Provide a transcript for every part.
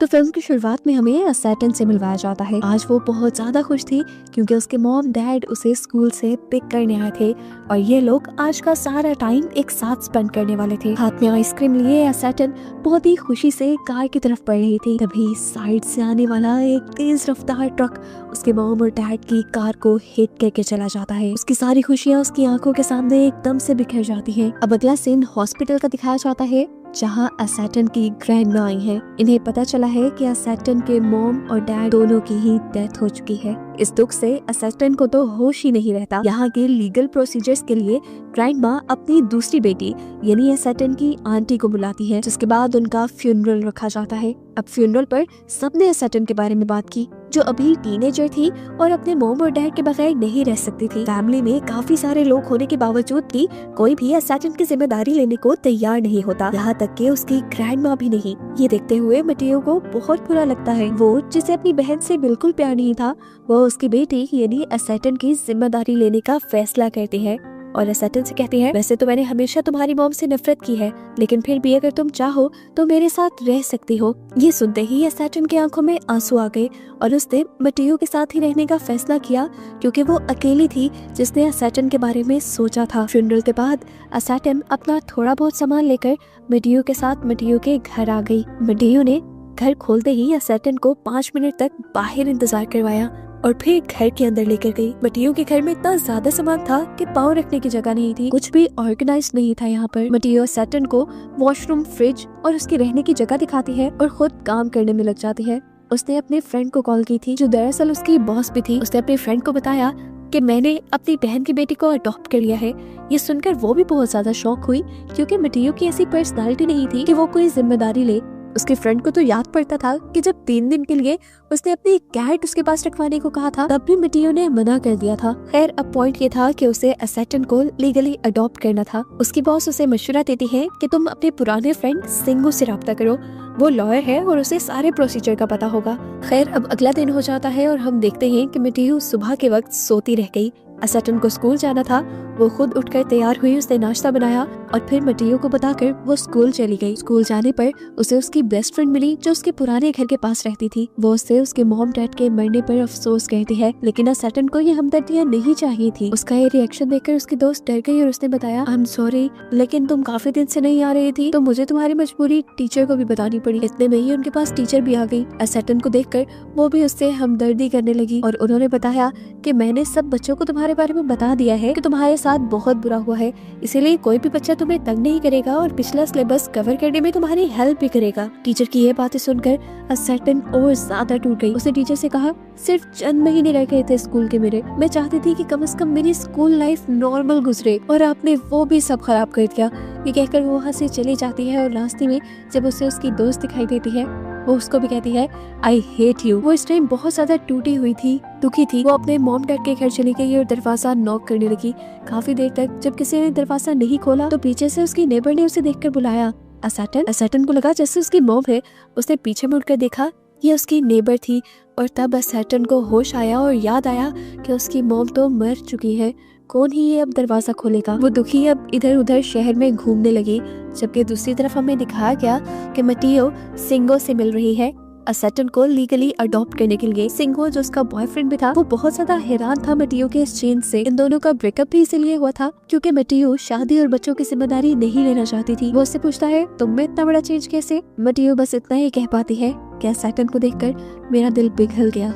तो फिल्म की शुरुआत में हमें असैटन से मिलवाया जाता है। आज वो बहुत ज्यादा खुश थी क्योंकि उसके मॉम डैड उसे स्कूल से पिक करने आए थे और ये लोग आज का सारा टाइम एक साथ स्पेंड करने वाले थे। हाथ में आइसक्रीम लिए असैटन बहुत ही खुशी से कार की तरफ बढ़ रही थी। तभी साइड से आने वाला एक तेज रफ्तार ट्रक उसके मॉम और डैड की कार को हिट करके चला जाता है। उसकी सारी खुशियाँ उसकी आंखों के सामने एकदम से बिखर जाती हैं। अब अगला सीन हॉस्पिटल का दिखाया जाता है जहाँ असैटन की ग्रैंडमा आई है। इन्हें पता चला है कि असैटन के मॉम और डैड दोनों की ही डेथ हो चुकी है। इस दुख से असैटन को तो होश ही नहीं रहता। यहाँ के लीगल प्रोसीजर्स के लिए ग्रैंडमा अपनी दूसरी बेटी यानी असैटन की आंटी को बुलाती है, जिसके बाद उनका फ्यूनरल रखा जाता है। अब फ्यूनरल पर सबने असैटन के बारे में बात की, जो अभी टीनेजर थी और अपने मॉम और डैड के बगैर नहीं रह सकती थी। फैमिली में काफी सारे लोग होने के बावजूद भी कोई भी असैटन की जिम्मेदारी लेने को तैयार नहीं होता, यहाँ तक कि उसकी ग्रैंडमा भी नहीं। ये देखते हुए मटेओ को बहुत बुरा लगता है। वो जिसे अपनी बहन से बिल्कुल प्यार नहीं था, वो उसकी बेटी यानी असैटन की जिम्मेदारी लेने का फैसला करती है और असैटन से कहती है, वैसे तो मैंने हमेशा तुम्हारी मॉम से नफरत की है, लेकिन फिर भी अगर तुम चाहो तो मेरे साथ रह सकती हो। ये सुनते ही असैटन की आंखों में आंसू आ गए और उसने मटेओ के साथ ही रहने का फैसला किया क्योंकि वो अकेली थी जिसने असैटन के बारे में सोचा था। फ्यूनरल के बाद असैटन अपना थोड़ा बहुत सामान लेकर मटेओ के साथ मटेओ के घर आ गई। मटेओ ने घर खोलते ही असैटन को 5 मिनट तक बाहर इंतजार करवाया और फिर घर के अंदर लेकर गई। मटेओ के घर में इतना ज्यादा सामान था कि पाँव रखने की जगह नहीं थी, कुछ भी ऑर्गेनाइज नहीं था यहाँ पर। मटेओ असैटन को वॉशरूम, फ्रिज और उसकी रहने की जगह दिखाती है और खुद काम करने में लग जाती है। उसने अपने फ्रेंड को कॉल की थी जो दरअसल उसकी बॉस भी थी। उसने अपने फ्रेंड को बताया कि मैंने अपनी बहन की बेटी को अडॉप्ट कर लिया है। ये सुनकर वो भी बहुत ज्यादा शॉक हुई क्योंकि मटेओ की ऐसी पर्सनालिटी नहीं थी कि वो कोई जिम्मेदारी ले। उसके फ्रेंड को तो याद पड़ता था कि जब 3 दिन के लिए उसने अपनी कैट उसके पास रखवाने को कहा था, तब भी मटेओ ने मना कर दिया था। खैर, अब पॉइंट ये था कि उसे असैटन को लीगली अडॉप्ट करना था। उसकी बॉस उसे मशवरा देती है कि तुम अपने पुराने फ्रेंड सिंगो से राब्ता करो, वो लॉयर है और उसे सारे प्रोसीजर का पता होगा। खैर, अब अगला दिन हो जाता है और हम देखते हैं कि मटेओ सुबह के वक्त सोती रह गई। असैटन को स्कूल जाना था, वो खुद उठकर तैयार हुई, उसने नाश्ता बनाया और फिर मटेओ को बताकर वो स्कूल चली गई। स्कूल जाने पर उसे उसकी बेस्ट फ्रेंड मिली जो उसके पुराने घर के पास रहती थी। वो उससे उसके मॉम डैड के मरने पर अफसोस कहती है, लेकिन असैटन को ये हमदर्दियाँ नहीं चाहिए थी। उसका ये रिएक्शन देखकर उसकी दोस्त डर गई और उसने बताया, आई एम सॉरी, लेकिन तुम काफी दिन से नहीं आ रही थी तो मुझे तुम्हारी मजबूरी टीचर को भी बतानी पड़ी। इतने में ही उनके पास टीचर भी आ गई। असैटन को देखकर वो भी उससे हमदर्दी करने लगी और उन्होंने बताया कि मैंने सब बच्चों को तुम्हारे बारे में बता दिया है कि तुम्हारे साथ बहुत बुरा हुआ है, इसीलिए कोई भी बच्चा तुम्हें तंग नहीं करेगा और पिछला सिलेबस कवर करने में तुम्हारी हेल्प भी करेगा। टीचर की ये बातें सुनकर असैटन और ज्यादा टूट गई। उसने टीचर से कहा, सिर्फ चंद महीने रह गए थे स्कूल के मेरे, मैं चाहती थी कि कम से कम मेरी स्कूल लाइफ नॉर्मल गुजरे और आपने वो भी सब खराब कर दिया। ये कहकर वो वहाँ से चली जाती है और रास्ते में जब उसे उसकी दोस्त दिखाई देती है, वो उसको भी कहती है, आई हेट यू। वो इस टाइम बहुत ज्यादा टूटी हुई थी, दुखी थी। वो अपने मॉम डैड के घर चली गई और दरवाजा नॉक करने लगी। काफी देर तक जब किसी ने दरवाजा नहीं खोला तो पीछे से उसकी नेबर ने उसे देखकर बुलाया, असैटन को लगा जैसे उसकी मॉम है। उसने पीछे मुड़कर देखा, ये उसकी नेबर थी और तब असैटन को होश आया और याद आया कि उसकी मॉम तो मर चुकी है। कौन ही ये अब दरवाजा खोलेगा। वो दुखी अब इधर उधर शहर में घूमने लगी, जबकि दूसरी तरफ हमें दिखाया गया कि मटेओ सिंगो से मिल रही है असैटन को लीगली अडॉप्ट करने के लिए। सिंगो जो उसका बॉयफ्रेंड भी था, वो बहुत ज्यादा हैरान था मटेओ के इस चेंज से। इन दोनों का ब्रेकअप भी इसीलिए हुआ था क्योंकि मटेओ शादी और बच्चों की जिम्मेदारी नहीं लेना चाहती थी। वो उससे पूछता है, तुम में इतना बड़ा चेंज कैसे? मटेओ बस इतना ही कह पाती है कि असैटन को देखकर मेरा दिल पिघल गया।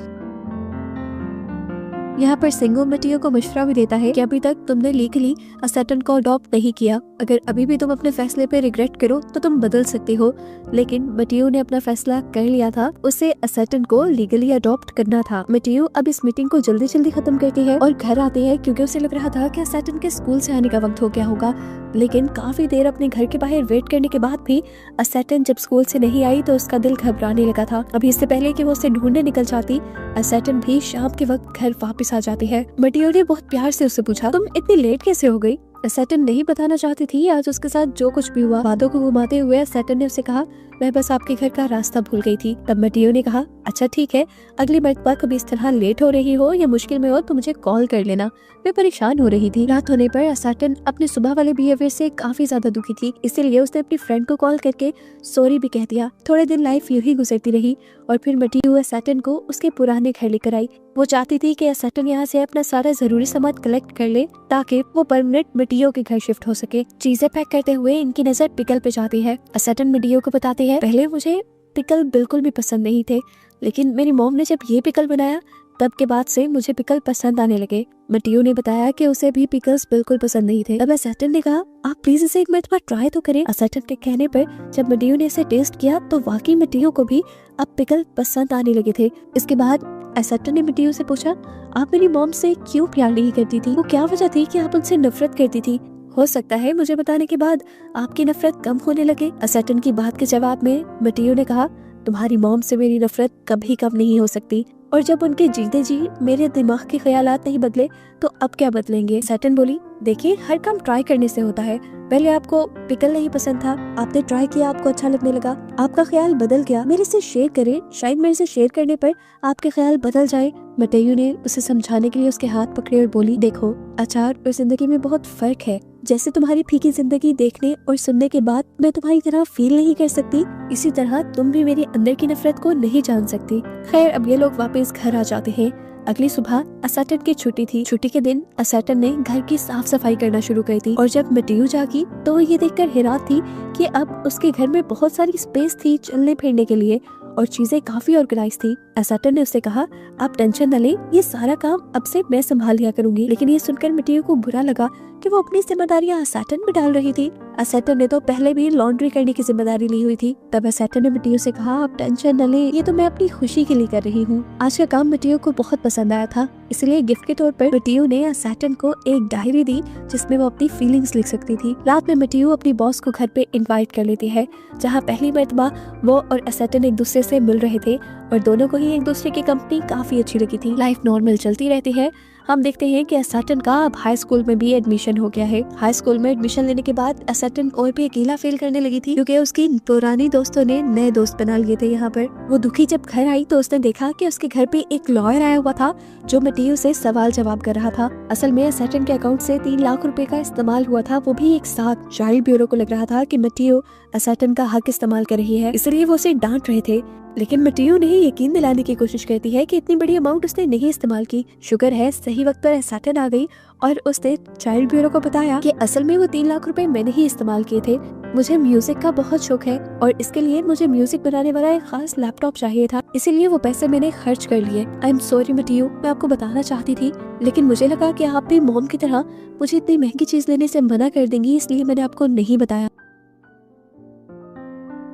यहाँ पर सिंगो मटेओ को मशवरा भी देता है कि अभी तक तुमने लीगली असैटन को अडॉप्ट नहीं किया, अगर अभी भी तुम अपने फैसले पे रिग्रेट करो तो तुम बदल सकती हो। लेकिन मटेओ ने अपना फैसला कर लिया था, उसे असैटन को लीगली अडॉप्ट करना था। मटेओ अब इस मीटिंग को जल्दी जल्दी खत्म करती है और घर आती है क्योंकि उसे लग रहा था कि असैटन के स्कूल से आने का वक्त हो गया होगा। लेकिन काफी देर अपने घर के बाहर वेट करने के बाद भी असैटन जब स्कूल से नहीं आई तो उसका दिल घबराने लगा था। अभी इससे पहले कि वो उसे ढूंढने निकल जाती, असैटन भी शाम के वक्त घर वापस आ जाती है। मटेओ ने बहुत प्यार से उससे पूछा, तुम इतनी लेट कैसे हो गई? सैटर्न नहीं बताना चाहती थी आज उसके साथ जो कुछ भी हुआ। बातों को घुमाते हुए सैटर्न ने उसे कहा, मैं बस आपके घर का रास्ता भूल गई थी। तब मटियो ने कहा, अच्छा ठीक है, अगली मर्तबा कभी इस तरह लेट हो रही हो या मुश्किल में हो तो मुझे कॉल कर लेना। मैं परेशान हो रही थी। रात होने पर सैटर्न अपने सुबह वाले बिहेवियर से काफी ज्यादा दुखी थी, इसीलिए उसने अपनी फ्रेंड को कॉल करके सॉरी भी कह दिया। थोड़े दिन लाइफ यूं ही गुजरती रही और फिर मटियो सैटर्न को उसके पुराने घर लेकर आई। वो चाहती थी कि सैटर्न यहाँ से अपना सारा जरूरी सामान कलेक्ट कर ले ताकि वो परमानेंट मटियो के घर शिफ्ट हो सके। चीजें पैक करते हुए इनकी नजर पिकल पे जाती है। सैटर्न मटियो को बताती है, पहले मुझे पिकल बिल्कुल भी पसंद नहीं थे, लेकिन मेरी मॉम ने जब ये पिकल बनाया तब के बाद से मुझे पिकल पसंद आने लगे। मटियो ने बताया कि उसे भी पिकल्स बिल्कुल पसंद नहीं थे। तब सैटर्न ने कहा, आप प्लीज इसे एक मर्तबा ट्राई तो करें। सैटर्न के कहने पर जब मटियो ने इसे टेस्ट किया तो वाकई मटियो को भी अब पिकल पसंद आने लगे थे। इसके बाद सैटर्न ने मटियो से पूछा, आप मेरी मॉम से क्यों प्यार नहीं करती थी? वो क्या वजह थी कि आप उनसे नफरत करती थी? हो सकता है मुझे बताने के बाद आपकी नफरत कम होने लगे। सैटर्न की बात के जवाब में मटियो ने कहा, तुम्हारी मॉम से मेरी नफरत कभी कम नहीं हो सकती, और जब उनके जीते जी मेरे दिमाग के ख्यालात नहीं बदले तो अब क्या बदलेंगे? सैटर्न बोली, देखिए हर काम ट्राई करने से होता है। पहले आपको पिकल नहीं पसंद था, आपने ट्राई किया, आपको अच्छा लगने लगा, आपका ख्याल बदल गया। मेरे से शेयर करें, शायद मेरे से शेयर करने पर आपके ख्याल बदल जाए। मटियो ने उसे समझाने के लिए उसके हाथ पकड़े और बोली, देखो अचार और जिंदगी में बहुत फर्क है। जैसे तुम्हारी फीकी जिंदगी देखने और सुनने के बाद मैं तुम्हारी तरह फील नहीं कर सकती, इसी तरह तुम भी मेरे अंदर की नफरत को नहीं जान सकती। खैर अब ये लोग वापस घर आ जाते हैं। अगली सुबह सैटर्न की छुट्टी थी। छुट्टी के दिन सैटर्न ने घर की साफ सफाई करना शुरू कर दी और जब मटियो जागी तो वो ये देखकर हैरान थी कि अब उसके घर में बहुत सारी स्पेस थी चलने फिरने के लिए और चीजें काफी ऑर्गेनाइज थी। सैटर्न ने उससे कहा, आप टेंशन न ले, ये सारा काम अब से मैं संभाल लिया करूंगी। लेकिन ये सुनकर मटियो को बुरा लगा कि वो अपनी जिम्मेदारियां सैटर्न पे डाल रही थी। सैटर्न ने तो पहले भी लॉन्ड्री करने की जिम्मेदारी ली हुई थी। तब सैटर्न ने मटियो से कहा, आप टेंशन न ले, ये तो मैं अपनी खुशी के लिए कर रही हूँ। आज का काम मटियो को बहुत पसंद आया था, इसलिए गिफ्ट के तौर पर मटियो ने सैटर्न को एक डायरी दी जिसमें वो अपनी फीलिंग्स लिख सकती थी। रात में मटियो अपनी बॉस को घर पे इनवाइट कर लेती है, जहाँ पहली मर्तबा वो और सैटर्न एक दूसरे से मिल रहे थे और दोनों को ही एक दूसरे की कंपनी काफी अच्छी लगी थी। लाइफ नॉर्मल चलती रहती है। हम देखते हैं कि सैटर्न का अब हाई स्कूल में भी एडमिशन हो गया है। हाई स्कूल में एडमिशन लेने के बाद सैटर्न और भी अकेला फील करने लगी थी क्योंकि उसकी पुरानी दोस्तों ने नए दोस्त बना लिए थे। यहाँ पर वो दुखी जब घर आई तो उसने देखा कि उसके घर पे एक लॉयर आया हुआ था जो मटियो से सवाल जवाब कर रहा था। असल में सैटर्न के अकाउंट से 3 लाख रुपए का इस्तेमाल हुआ था, वो भी एक साथ। चाइल्ड ब्यूरो को लग रहा था कि मटियो सैटर्न का हक इस्तेमाल कर रही है, इसलिए वो उसे डांट रहे थे। लेकिन मटियो ने यकीन दिलाने की कोशिश करती है कि इतनी बड़ी अमाउंट उसने नहीं इस्तेमाल की। शुक्र है सही वक्त पर सैटर्न आ गई और उसने चाइल्ड ब्यूरो को बताया कि असल में वो 3 लाख रुपए मैंने ही इस्तेमाल किए थे। मुझे म्यूजिक का बहुत शौक है और इसके लिए मुझे म्यूजिक बनाने वाला एक खास लैपटॉप चाहिए था, इसीलिए वो पैसे मैंने खर्च कर लिए। आई एम सॉरी मटियो, मैं आपको बताना चाहती थी, लेकिन मुझे लगा कि आप भी मॉम की तरह मुझे इतनी महंगी चीज लेने से मना कर देंगी, इसलिए मैंने आपको नहीं बताया।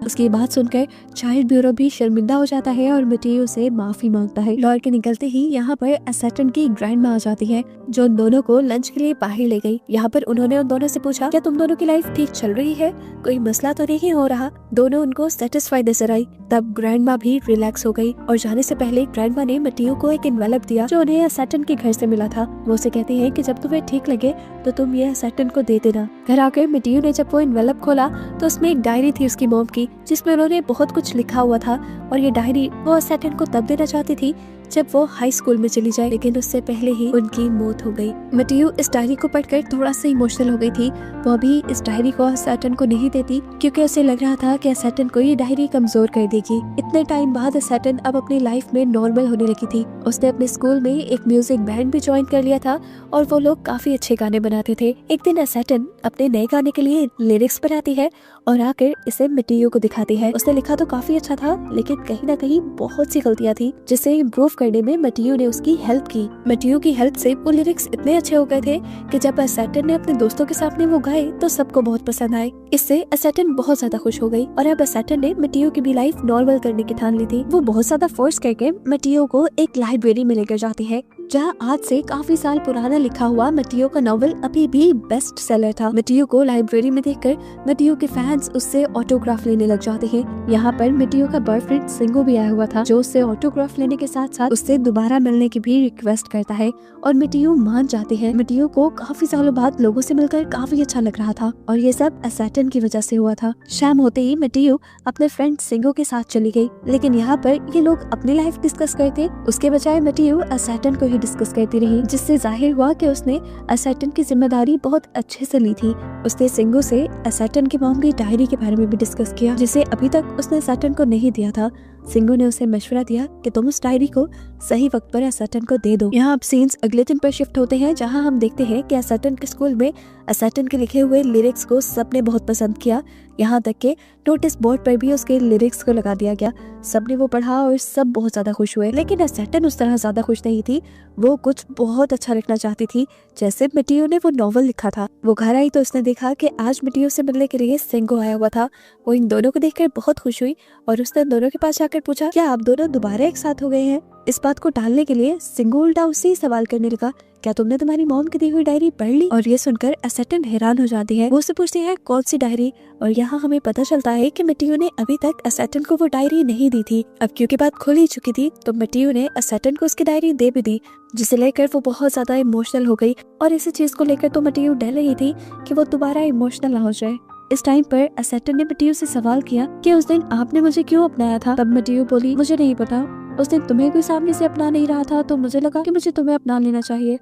उसकी बात सुनकर चाइल्ड ब्यूरो भी शर्मिंदा हो जाता है और मटियो से माफी मांगता है। लॉयर के निकलते ही यहाँ पर सैटर्न की ग्रैंडमा आ जाती है जो उन दोनों को लंच के लिए बाहर ले गई। यहाँ पर उन्होंने उन दोनों से पूछा, क्या तुम दोनों की लाइफ ठीक चल रही है, कोई मसला तो नहीं हो रहा? दोनों उनको सेटिस्फाइड नजर आई। तब ग्रैंडमा भी रिलैक्स हो गई और जाने से पहले ग्रैंडमा ने मटियो को एक एनवेलप दिया जो उन्हें सैटर्न के घर से मिला था। वो उसे कहती है कि जब तुम्हें ठीक लगे तो तुम यह सैटर्न को दे देना। घर आकर मटियो ने जब वो एनवेलप खोला तो उसमें एक डायरी थी उसकी मॉम की जिसमें उन्होंने बहुत कुछ लिखा हुआ था और ये डायरी वो सैटर्न को तब देना चाहती थी जब वो हाई स्कूल में चली जाए, लेकिन उससे पहले ही उनकी मौत हो गई। मटियो इस डायरी को पढ़कर थोड़ा सा इमोशनल हो गई थी। वो अभी इस डायरी को सैटर्न को नहीं देती क्योंकि उसे लग रहा था कि सैटर्न को ये डायरी कमजोर कर देगी। इतने टाइम बाद सैटर्न अब अपनी लाइफ में नॉर्मल होने लगी थी। उसने अपने स्कूल में एक म्यूजिक बैंड भी ज्वाइन कर लिया था और वो लोग काफी अच्छे गाने बनाते थे। एक दिन सैटर्न अपने नए गाने के लिए लिरिक्स बनाती है और आकर इसे मटियो को दिखाती है। उसने लिखा तो काफी अच्छा था, लेकिन कहीं ना कहीं बहुत सी गलतियां थी जिसे इम्प्रूव करने में मटियो ने उसकी हेल्प की। मटियो की हेल्प से वो लिरिक्स इतने अच्छे हो गए थे कि जब सैटर्न ने अपने दोस्तों के सामने वो गाए तो सबको बहुत पसंद आए। इससे सैटर्न बहुत ज्यादा खुश हो गई और अब सैटर्न ने मटियो की भी लाइफ नॉर्मल करने की ठान ली थी। वो बहुत ज्यादा फोर्स करके मटियो को एक लाइब्रेरी में लेकर जाती है जहाँ आज से काफी साल पुराना लिखा हुआ मटियो का नॉवल अभी भी बेस्ट सेलर था। मटियो को लाइब्रेरी में देखकर मटियो के फैंस उससे ऑटोग्राफ लेने लग जाते हैं। यहाँ पर मटियो का बॉयफ्रेंड सिंगो भी आया हुआ था, जो उससे ऑटोग्राफ लेने के साथ साथ उससे दोबारा मिलने की भी रिक्वेस्ट करता है और मटियो मान जाते हैं। मटियो को काफी सालों बाद लोगों से मिलकर काफी अच्छा लग रहा था और ये सब असैटन की वजह से हुआ था। शाम होते ही मटियो अपने फ्रेंड सिंगो के साथ चली गई, लेकिन यहाँ पर ये लोग अपनी लाइफ डिस्कस करते उसके बजाय मटियो असैटन को ही डिस्कस करती रही, जिससे जाहिर हुआ कि उसने असैटन की जिम्मेदारी बहुत अच्छे से ली थी। उसने सिंगो से असैटन की मॉम की डायरी के बारे में भी डिस्कस किया, जिसे अभी तक उसने असैटन को नहीं दिया था। सिंगो ने उसे मशवरा दिया कि तुम उस डायरी को सही वक्त पर असैटन को दे दो। यहाँ अब सीन्स अगले दिन पर शिफ्ट होते हैं, जहाँ हम देखते हैं कि असैटन के स्कूल में असैटन के लिखे हुए लिरिक्स को सबने बहुत पसंद किया। यहाँ तक के नोटिस बोर्ड पर भी उसके लिरिक्स को लगा दिया गया। सबने वो पढ़ा और सब बहुत ज्यादा खुश हुए, लेकिन असैटन उस तरह ज्यादा खुश नहीं थी। वो कुछ बहुत अच्छा लिखना चाहती थी, जैसे मटियो ने वो नॉवल लिखा था। वो घर आई तो उसने देखा कि आज मटियो से मिलने के लिए सिंगो आया हुआ था। वो इन दोनों को देखकर बहुत खुश हुई और उसने दोनों के पास जाकर पूछा, क्या आप दोनों दोबारा एक साथ हो गए हैं? इस बात को टालने के लिए सिंगो उल्टा उससे ही सवाल करने लगा, क्या तुमने तुम्हारी मॉम की दी हुई डायरी पढ़ ली? और ये सुनकर असैटन हैरान हो जाती है। वो उससे पूछती है कौन सी डायरी, और यहाँ हमें पता चलता है कि मटियो ने अभी तक असैटन को वो डायरी नहीं दी थी। अब क्योंकि बात खुल ही चुकी थी तो मटियो ने असैटन को उसकी डायरी दे भी दी, जिसे लेकर वो बहुत ज्यादा इमोशनल हो गई। और इसी चीज को लेकर तो मटियो डर रही थी कि वो दोबारा इमोशनल ना हो जाए। इस टाइम पर असैटन ने मटियो से सवाल किया कि उस दिन आपने मुझे क्यों अपनाया था? तब मटियो बोली, मुझे नहीं पता, उस दिन तुम्हें कोई सामने से अपना नहीं रहा था तो मुझे लगा कि मुझे तुम्हें अपना लेना चाहिए।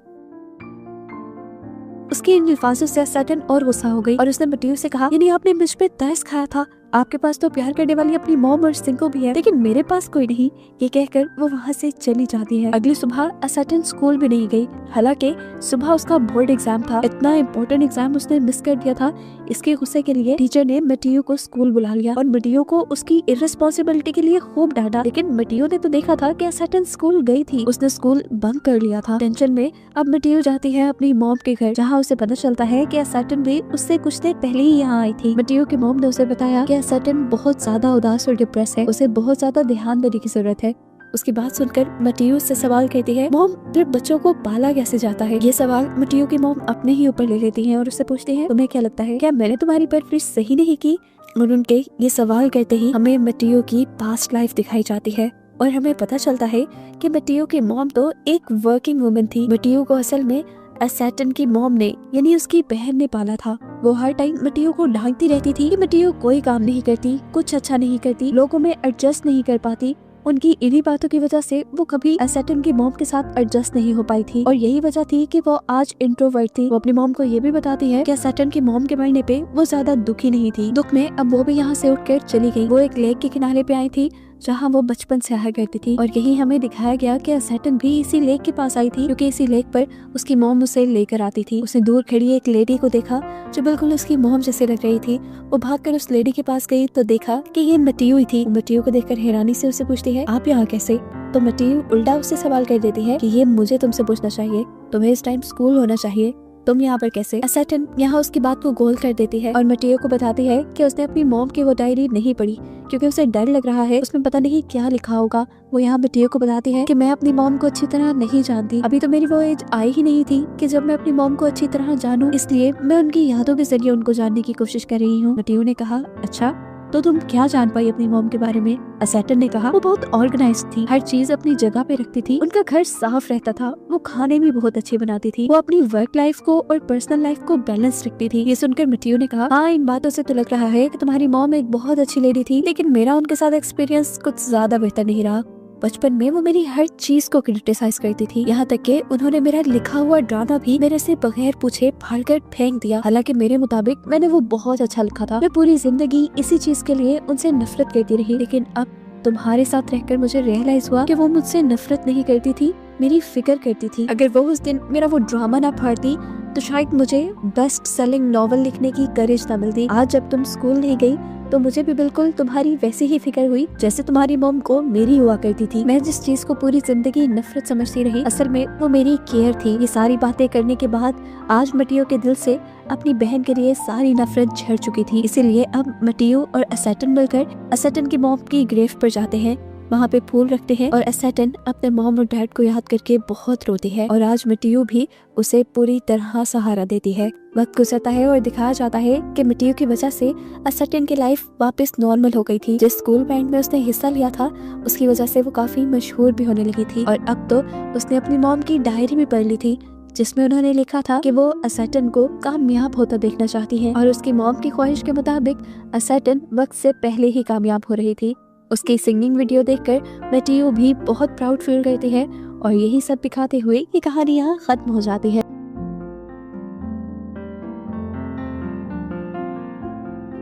उसके इन अल्फाजों से असैटन और गुस्सा हो गई और उसने मटियो से कहा, यानी आपने मुझ पे तरस खाया था? आपके पास तो प्यार करने वाली अपनी मॉम और सिंगो भी है, लेकिन मेरे पास कोई नहीं। ये कहकर वो वहाँ से चली जाती है। अगली सुबह असैटन स्कूल भी नहीं गई, हालांकि सुबह उसका बोर्ड एग्जाम था। इतना इम्पोर्टेंट एग्जाम उसने मिस कर दिया था। इसके गुस्से के लिए टीचर ने मटियो को स्कूल बुला लिया और मटियो को उसकी इर्रेस्पॉन्सिबिलिटी के लिए खूब डांटा। लेकिन मटियो ने तो देखा था कि असैटन स्कूल गई थी, उसने स्कूल बंक कर लिया था। टेंशन में अब मटियो जाती है अपनी मॉम के घर, जहाँ उसे पता चलता है कि असैटन भी उससे कुछ देर पहले ही यहाँ आई थी। मटियो की मॉम ने उसे बताया कि असैटन बहुत ज्यादा उदास और डिप्रेस है, उसे बहुत ज्यादा ध्यान देने की जरूरत है। उसकी बात सुनकर मटियो से सवाल कहती है, मॉम फिर बच्चों को पाला कैसे जाता है? ये सवाल मटियो की मॉम अपने ही ऊपर ले लेती हैं और उससे पूछती है, तुम्हें क्या लगता है, क्या मैंने तुम्हारी परवरिश सही नहीं की? और उनके ये सवाल कहते ही हमें मटियो की पास्ट लाइफ दिखाई जाती है और हमें पता चलता है कि मटियो की मॉम तो एक वर्किंग वुमन थी। मटियो को असल में असैटन की मॉम ने, यानी उसकी बहन ने पाला था। वो हर टाइम मटियो को डांटती रहती थी कि मटियो कोई काम नहीं करती, कुछ अच्छा नहीं करती, लोगों में एडजस्ट नहीं कर पाती। उनकी इन्हीं बातों की वजह से वो कभी असैटन की मॉम के साथ एडजस्ट नहीं हो पाई थी और यही वजह थी कि वो आज इंट्रोवर्ट थी। वो अपनी मॉम को ये भी बताती है कि असैटन की मॉम के मरने पे वो ज्यादा दुखी नहीं थी। दुख में अब वो भी यहाँ से उठकर चली गई। वो एक लेक के किनारे पे आई थी जहाँ वो बचपन से आया करती थी और यही हमें दिखाया गया कि असैटन भी इसी लेक के पास आई थी, क्योंकि इसी लेक पर उसकी मॉम उसे लेकर आती थी। उसने दूर खड़ी एक लेडी को देखा जो बिल्कुल उसकी मॉम जैसे लग रही थी। वो भागकर उस लेडी के पास गई तो देखा कि ये मटियो ही थी। मटियो को देखकर हैरानी से उसे पूछती है, आप यहाँ कैसे? तो मटियो उल्टा उससे सवाल कर देती है कि ये मुझे तुमसे पूछना चाहिए, तुम्हें इस टाइम स्कूल होना चाहिए, तुम यहाँ पर कैसे? असैटन यहाँ उसकी बात को गोल कर देती है और मटियो को बताती है कि उसने अपनी मॉम की वो डायरी नहीं पढ़ी क्योंकि उसे डर लग रहा है, उसमें पता नहीं क्या लिखा होगा। वो यहाँ मटियो को बताती है कि मैं अपनी मॉम को अच्छी तरह नहीं जानती, अभी तो मेरी वो एज आई ही नहीं थी कि जब मैं अपनी मॉम को अच्छी तरह जानूं, इसलिए मैं उनकी यादों के जरिए उनको जानने की कोशिश कर रही हूँ। मटियो ने कहा, अच्छा तो तुम क्या जान पाई अपनी मॉम के बारे में? असैटन ने कहा, वो बहुत ऑर्गेनाइज्ड थी, हर चीज अपनी जगह पे रखती थी, उनका घर साफ रहता था, वो खाने भी बहुत अच्छे बनाती थी, वो अपनी वर्क लाइफ को और पर्सनल लाइफ को बैलेंस रखती थी। ये सुनकर मटियो ने कहा, हाँ इन बातों से तो लग रहा है कि तुम्हारी मॉम एक बहुत अच्छी लेडी थी, लेकिन मेरा उनके साथ एक्सपीरियंस कुछ ज्यादा बेहतर नहीं रहा। बचपन में वो मेरी हर चीज को क्रिटिसाइज करती थी, यहाँ तक कि उन्होंने मेरा लिखा हुआ ड्रामा भी मेरे से बगैर पूछे फाड़कर फेंक दिया। हालांकि मेरे मुताबिक मैंने वो बहुत अच्छा लिखा था। मैं पूरी जिंदगी इसी चीज के लिए उनसे नफरत करती रही, लेकिन अब तुम्हारे साथ रहकर मुझे रियलाइज हुआ कि वो मुझसे नफरत नहीं करती थी, मेरी फिक्र करती थी। अगर वो उस दिन मेरा वो ड्रामा ना फाड़ती तो शायद मुझे बेस्ट सेलिंग नॉवल लिखने की करेज ना मिलती। आज जब तुम स्कूल नहीं गई तो मुझे भी बिल्कुल तुम्हारी वैसी ही फिक्र हुई जैसे तुम्हारी मॉम को मेरी हुआ करती थी। मैं जिस चीज को पूरी जिंदगी नफरत समझती रही, असल में वो मेरी केयर थी। ये सारी बातें करने के बाद आज मटियो के दिल से अपनी बहन के लिए सारी नफरत झड़ चुकी थी। इसीलिए अब मटियो और असैटन मिलकर असैटन की मॉम की ग्रेव पर जाते हैं वहाँ पे फूल रखते हैं और एसेटन अपने मॉम और डैड को याद करके बहुत रोती है और आज मिटियो भी उसे पूरी तरह सहारा देती है। वक्त गुजरता है और दिखाया जाता है कि मिटियो की वजह से एसेटन की लाइफ वापस नॉर्मल हो गई थी। जिस स्कूल बैंड में उसने हिस्सा लिया था उसकी वजह से वो काफी मशहूर भी होने लगी थी और अब तो उसने अपनी मॉम की डायरी भी पढ़ ली थी जिसमें उन्होंने लिखा था कि वो एसेटन को कामयाब होता देखना चाहती है और उसकी मॉम की ख्वाहिश के मुताबिक एसेटन वक्त से पहले ही कामयाब हो रही थी। उसकी सिंगिंग वीडियो देखकर मिटियो भी बहुत प्राउड फील करती है और यही सब दिखाते हुए ये कहानी यहाँ खत्म हो जाती है।